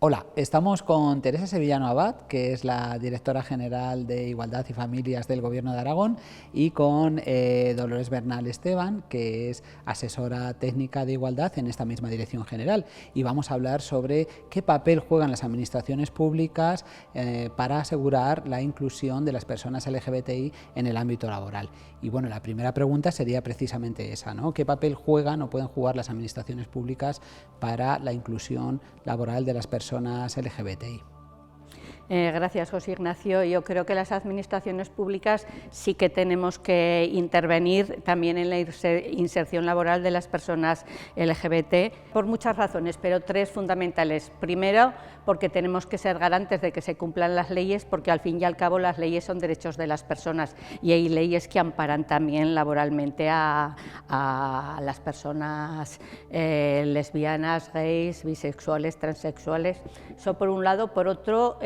Hola, estamos con Teresa Sevillano Abad, que es la directora general de Igualdad y Familias del Gobierno de Aragón, y con Dolores Bernal Esteban, que es asesora técnica de Igualdad en esta misma dirección general. Y vamos a hablar sobre qué papel juegan las administraciones públicas para asegurar la inclusión de las personas LGBTI en el ámbito laboral. Y bueno, la primera pregunta sería precisamente esa, ¿no? ¿Qué papel juegan o pueden jugar las administraciones públicas para la inclusión laboral de las personas LGBTI? Gracias, José Ignacio. Yo creo que las administraciones públicas sí que tenemos que intervenir también en la inserción laboral de las personas LGBT por muchas razones, pero tres fundamentales. Primero, porque tenemos que ser garantes de que se cumplan las leyes, porque al fin y al cabo las leyes son derechos de las personas y hay leyes que amparan también laboralmente a las personas lesbianas, gays, bisexuales, transexuales. Eso por un lado. Por otro,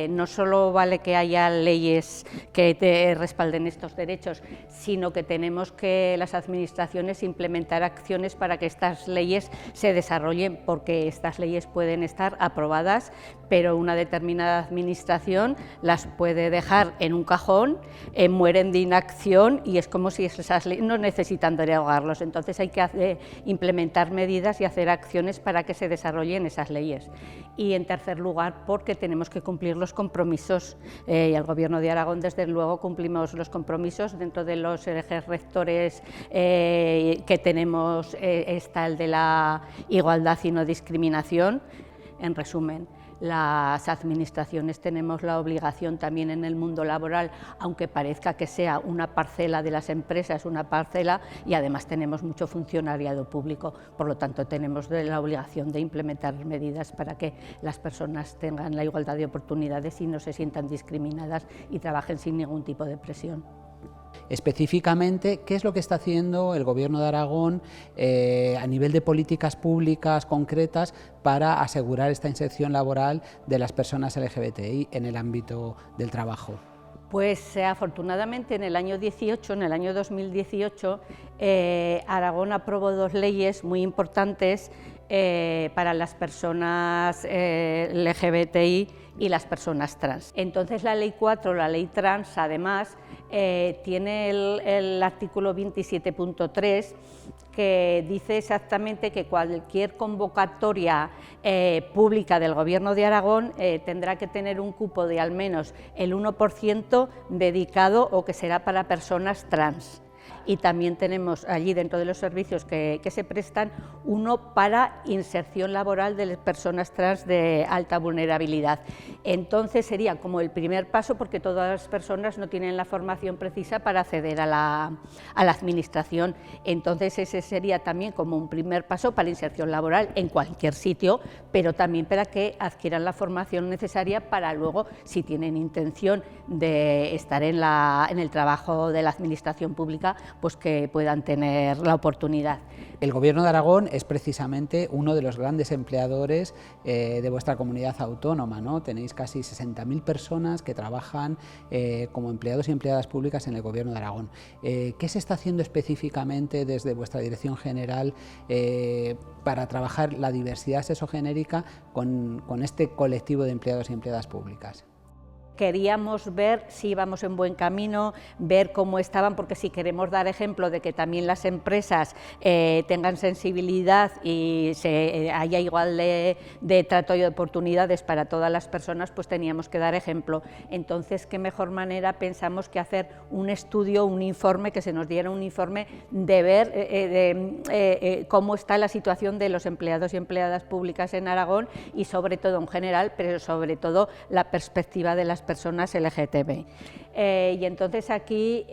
no solo vale que haya leyes que te respalden estos derechos, sino que tenemos que las administraciones implementar acciones para que estas leyes se desarrollen, porque estas leyes pueden estar aprobadas, pero una determinada administración las puede dejar en un cajón, mueren de inacción y es como si esas leyes no necesitan derogarlos. Entonces hay que implementar medidas y hacer acciones para que se desarrollen esas leyes. Y en tercer lugar, porque tenemos que cumplir los compromisos, y el Gobierno de Aragón desde luego cumplimos los compromisos. Dentro de los ejes rectores que tenemos está el de la igualdad y no discriminación. En resumen, las administraciones tenemos la obligación también en el mundo laboral, aunque parezca que sea una parcela de las empresas, una parcela, y además tenemos mucho funcionariado público, por lo tanto tenemos la obligación de implementar medidas para que las personas tengan la igualdad de oportunidades y no se sientan discriminadas y trabajen sin ningún tipo de presión. Específicamente, ¿qué es lo que está haciendo el Gobierno de Aragón a nivel de políticas públicas concretas para asegurar esta inserción laboral de las personas LGBTI en el ámbito del trabajo? Pues afortunadamente en el año 2018, Aragón aprobó dos leyes muy importantes para las personas LGBTI y las personas trans. Entonces la Ley 4, la Ley Trans, además, tiene el artículo 27.3 que dice exactamente que cualquier convocatoria pública del Gobierno de Aragón tendrá que tener un cupo de al menos el 1% dedicado o que será para personas trans. Y también tenemos allí, dentro de los servicios que se prestan, uno para inserción laboral de las personas trans de alta vulnerabilidad. Entonces sería como el primer paso, porque todas las personas no tienen la formación precisa para acceder a la administración. Entonces ese sería también como un primer paso para la inserción laboral en cualquier sitio, pero también para que adquieran la formación necesaria para luego, si tienen intención de estar en el trabajo de la administración pública, pues que puedan tener la oportunidad. El Gobierno de Aragón es precisamente uno de los grandes empleadores de vuestra comunidad autónoma, ¿no? Tenéis casi 60.000 personas que trabajan como empleados y empleadas públicas en el Gobierno de Aragón. ¿Qué se está haciendo específicamente desde vuestra dirección general para trabajar la diversidad sexogenérica con este colectivo de empleados y empleadas públicas? Queríamos ver si íbamos en buen camino, ver cómo estaban, porque si queremos dar ejemplo de que también las empresas tengan sensibilidad y haya igual de trato y de oportunidades para todas las personas, pues teníamos que dar ejemplo. Entonces, qué mejor manera pensamos que hacer un estudio, un informe, que se nos diera un informe de ver cómo está la situación de los empleados y empleadas públicas en Aragón y sobre todo en general, pero sobre todo la perspectiva de las personas LGTB. Y entonces aquí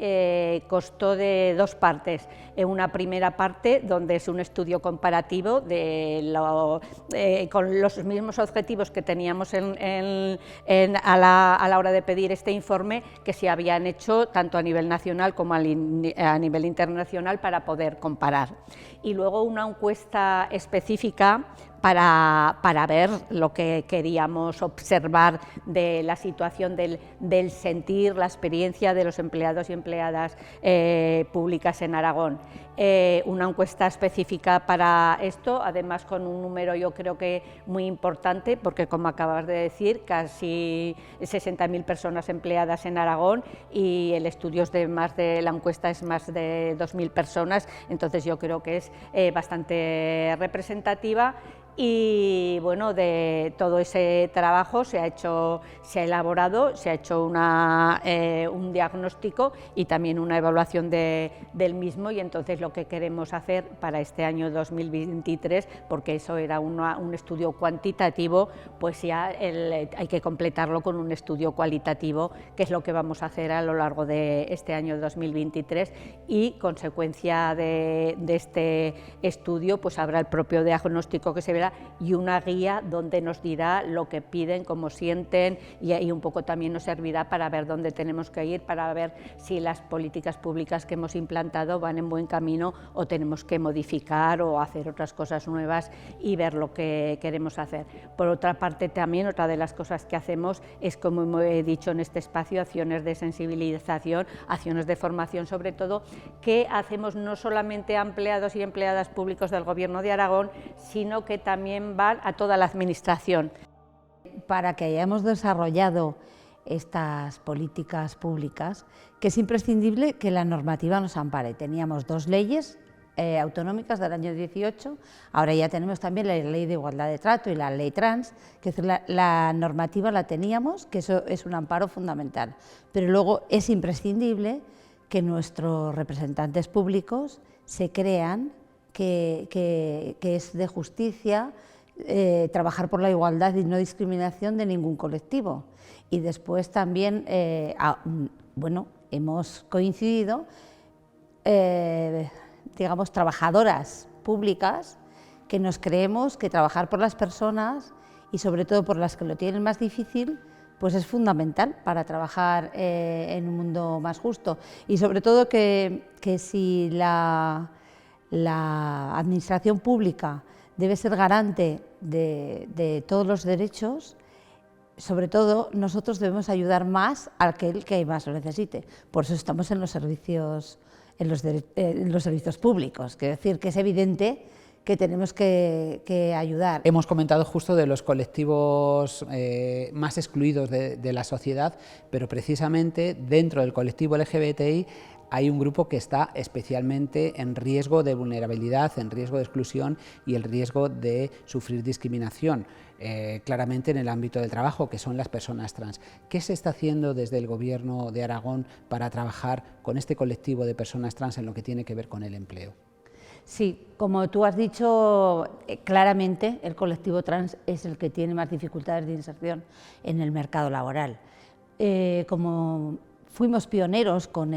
constó de dos partes. Una primera parte donde es un estudio comparativo con los mismos objetivos que teníamos a la hora de pedir este informe, que se habían hecho tanto a nivel nacional como a nivel internacional para poder comparar. Y luego una encuesta específica para ver lo que queríamos observar de la situación del sentir, la experiencia de los empleados y empleadas públicas en Aragón. Una encuesta específica para esto, además con un número yo creo que muy importante, porque como acabas de decir, casi 60.000 personas empleadas en Aragón, y el estudio es la encuesta es más de 2.000 personas, entonces yo creo que es bastante representativa. Y bueno, de todo ese trabajo se ha elaborado, se ha hecho un diagnóstico y también una evaluación del mismo, y entonces lo que queremos hacer para este año 2023, porque eso era un estudio cuantitativo, pues ya hay que completarlo con un estudio cualitativo, que es lo que vamos a hacer a lo largo de este año 2023, y consecuencia de este estudio pues habrá el propio diagnóstico que se verá y una guía donde nos dirá lo que piden, cómo sienten, y un poco también nos servirá para ver dónde tenemos que ir, para ver si las políticas públicas que hemos implantado van en buen camino o tenemos que modificar o hacer otras cosas nuevas y ver lo que queremos hacer. Por otra parte, también otra de las cosas que hacemos es, como he dicho en este espacio, acciones de sensibilización, acciones de formación sobre todo, que hacemos no solamente a empleados y empleadas públicos del Gobierno de Aragón, sino que también van a toda la Administración. Para que hayamos desarrollado estas políticas públicas, que es imprescindible que la normativa nos ampare. Teníamos 2 leyes autonómicas del año 18, ahora ya tenemos también la Ley de Igualdad de Trato y la Ley Trans, que es la normativa la teníamos, que eso es un amparo fundamental, pero luego es imprescindible que nuestros representantes públicos se crean que es de justicia trabajar por la igualdad y no discriminación de ningún colectivo. Y después también, bueno, hemos coincidido, digamos, trabajadoras públicas que nos creemos que trabajar por las personas y sobre todo por las que lo tienen más difícil, pues es fundamental para trabajar en un mundo más justo. Y sobre todo que si la administración pública debe ser garante de todos los derechos, sobre todo nosotros debemos ayudar más a aquel que más lo necesite. Por eso estamos en los servicios, en los servicios públicos. Quiero decir que es evidente que tenemos que ayudar. Hemos comentado justo de los colectivos más excluidos de la sociedad, pero precisamente dentro del colectivo LGBTI hay un grupo que está especialmente en riesgo de vulnerabilidad, en riesgo de exclusión y el riesgo de sufrir discriminación, claramente en el ámbito del trabajo, que son las personas trans. ¿Qué se está haciendo desde el Gobierno de Aragón para trabajar con este colectivo de personas trans en lo que tiene que ver con el empleo? Sí, como tú has dicho, claramente el colectivo trans es el que tiene más dificultades de inserción en el mercado laboral. Como fuimos pioneros con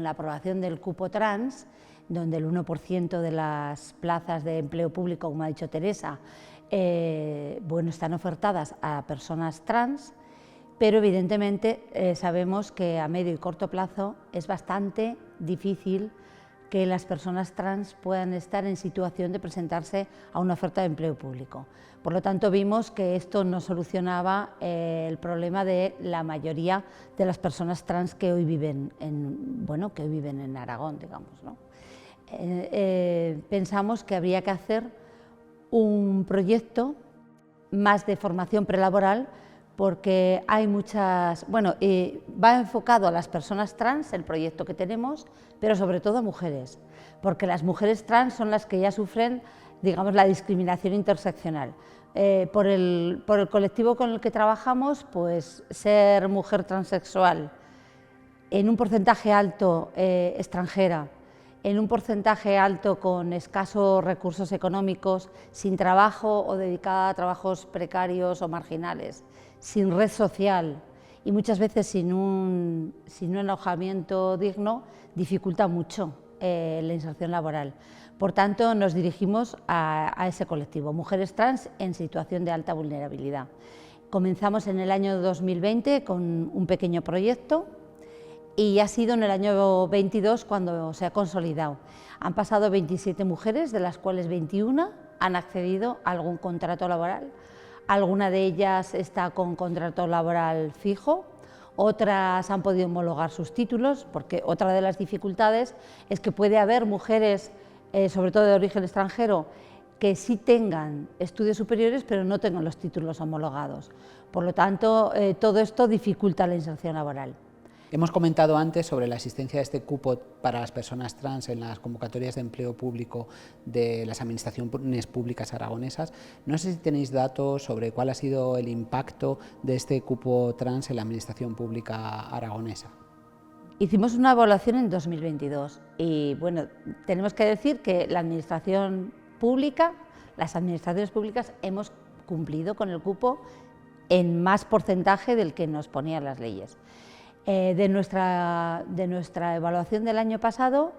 la aprobación del cupo trans, donde el 1% de las plazas de empleo público, como ha dicho Teresa, bueno, están ofertadas a personas trans, pero evidentemente sabemos que a medio y corto plazo es bastante difícil que las personas trans puedan estar en situación de presentarse a una oferta de empleo público. Por lo tanto, vimos que esto no solucionaba el problema de la mayoría de las personas trans que hoy viven en Aragón, digamos, ¿no? Pensamos que habría que hacer un proyecto más de formación prelaboral, porque hay muchas, va enfocado a las personas trans, el proyecto que tenemos, pero sobre todo a mujeres, porque las mujeres trans son las que ya sufren, digamos, la discriminación interseccional. Por el colectivo con el que trabajamos, pues ser mujer transexual en un porcentaje alto extranjera, en un porcentaje alto con escasos recursos económicos, sin trabajo o dedicada a trabajos precarios o marginales, sin red social y muchas veces sin un alojamiento digno, dificulta mucho la inserción laboral. Por tanto, nos dirigimos a ese colectivo, mujeres trans en situación de alta vulnerabilidad. Comenzamos en el año 2020 con un pequeño proyecto y ha sido en el año 22 cuando se ha consolidado. Han pasado 27 mujeres, de las cuales 21 han accedido a algún contrato laboral. Alguna de ellas está con contrato laboral fijo, otras han podido homologar sus títulos, porque otra de las dificultades es que puede haber mujeres, sobre todo de origen extranjero, que sí tengan estudios superiores pero no tengan los títulos homologados. Por lo tanto, todo esto dificulta la inserción laboral. Hemos comentado antes sobre la existencia de este cupo para las personas trans en las convocatorias de empleo público de las administraciones públicas aragonesas. No sé si tenéis datos sobre cuál ha sido el impacto de este cupo trans en la administración pública aragonesa. Hicimos una evaluación en 2022 y bueno, tenemos que decir que la administración pública, las administraciones públicas hemos cumplido con el cupo en más porcentaje del que nos ponían las leyes. De nuestra evaluación del año pasado,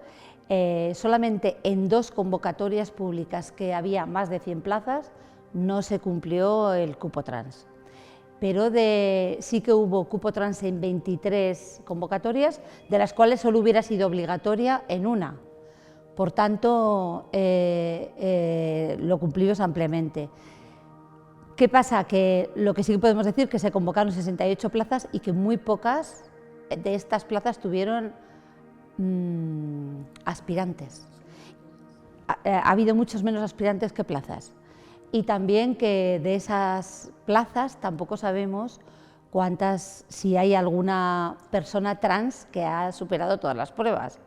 solamente en 2 convocatorias públicas que había más de 100 plazas no se cumplió el cupo trans. Pero sí que hubo cupo trans en 23 convocatorias, de las cuales solo hubiera sido obligatoria en una. Por tanto, lo cumplimos ampliamente. ¿Qué pasa? Que lo que sí que podemos decir es que se convocaron 68 plazas y que muy pocas de estas plazas tuvieron aspirantes. Ha habido muchos menos aspirantes que plazas. Y también que de esas plazas tampoco sabemos si hay alguna persona trans que ha superado todas las pruebas.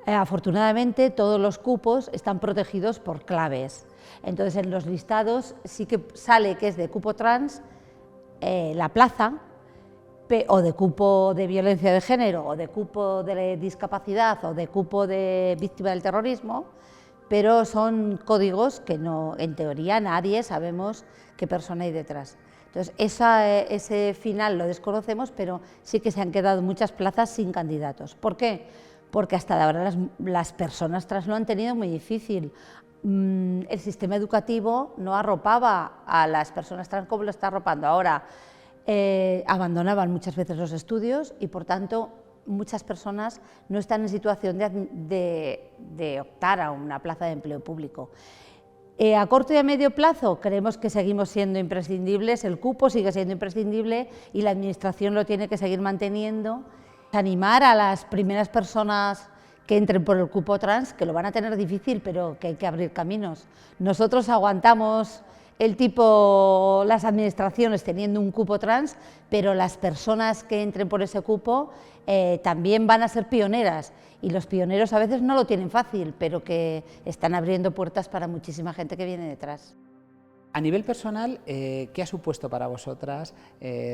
Afortunadamente todos los cupos están protegidos por claves. Entonces en los listados sí que sale que es de cupo trans la plaza, o de cupo de violencia de género, o de cupo de discapacidad, o de cupo de víctima del terrorismo, pero son códigos que no, en teoría nadie sabemos qué persona hay detrás. Entonces ese final lo desconocemos, pero sí que se han quedado muchas plazas sin candidatos. ¿Por qué? Porque hasta ahora las personas trans lo han tenido muy difícil. El sistema educativo no arropaba a las personas trans como lo está arropando ahora. Abandonaban muchas veces los estudios y, por tanto, muchas personas no están en situación de optar a una plaza de empleo público. A corto y a medio plazo creemos que seguimos siendo imprescindibles, el cupo sigue siendo imprescindible y la Administración lo tiene que seguir manteniendo. Animar a las primeras personas que entren por el cupo trans, que lo van a tener difícil, pero que hay que abrir caminos. Nosotros aguantamos las administraciones teniendo un cupo trans, pero las personas que entren por ese cupo también van a ser pioneras, y los pioneros a veces no lo tienen fácil, pero que están abriendo puertas para muchísima gente que viene detrás. A nivel personal, ¿qué ha supuesto para vosotras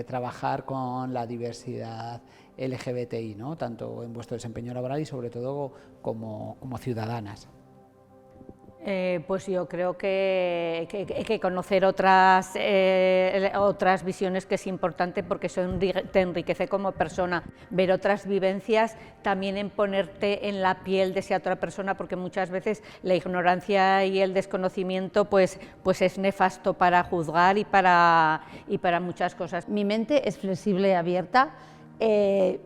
trabajar con la diversidad LGBTI, ¿no? Tanto en vuestro desempeño laboral y sobre todo como ciudadanas? Pues yo creo que hay que conocer otras visiones, que es importante porque eso te enriquece como persona, ver otras vivencias, también en ponerte en la piel de esa otra persona, porque muchas veces la ignorancia y el desconocimiento pues es nefasto para juzgar y para muchas cosas. Mi mente es flexible y abierta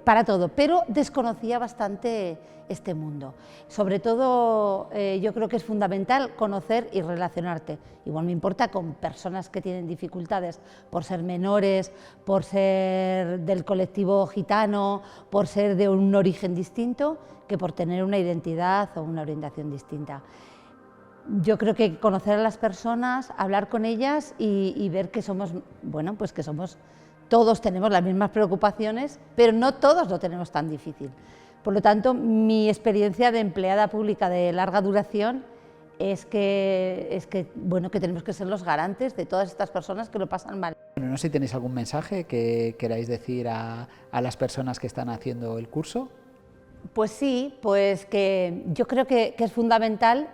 para todo, pero desconocía bastante este mundo. Sobre todo, yo creo que es fundamental conocer y relacionarte. Igual me importa con personas que tienen dificultades por ser menores, por ser del colectivo gitano, por ser de un origen distinto, que por tener una identidad o una orientación distinta. Yo creo que conocer a las personas, hablar con ellas y ver que somos, bueno, pues que somos, todos tenemos las mismas preocupaciones, pero no todos lo tenemos tan difícil. Por lo tanto, mi experiencia de empleada pública de larga duración es que tenemos que ser los garantes de todas estas personas que lo pasan mal. Bueno, no sé si tenéis algún mensaje que queráis decir a las personas que están haciendo el curso. Pues sí, pues que yo creo que es fundamental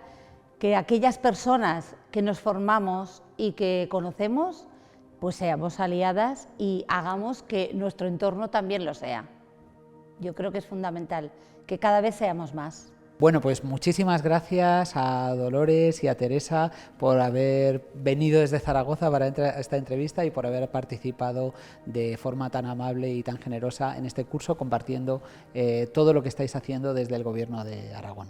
que aquellas personas que nos formamos y que conocemos, pues seamos aliadas y hagamos que nuestro entorno también lo sea. Yo creo que es fundamental, que cada vez seamos más. Bueno, pues muchísimas gracias a Dolores y a Teresa por haber venido desde Zaragoza para esta entrevista y por haber participado de forma tan amable y tan generosa en este curso, compartiendo todo lo que estáis haciendo desde el Gobierno de Aragón.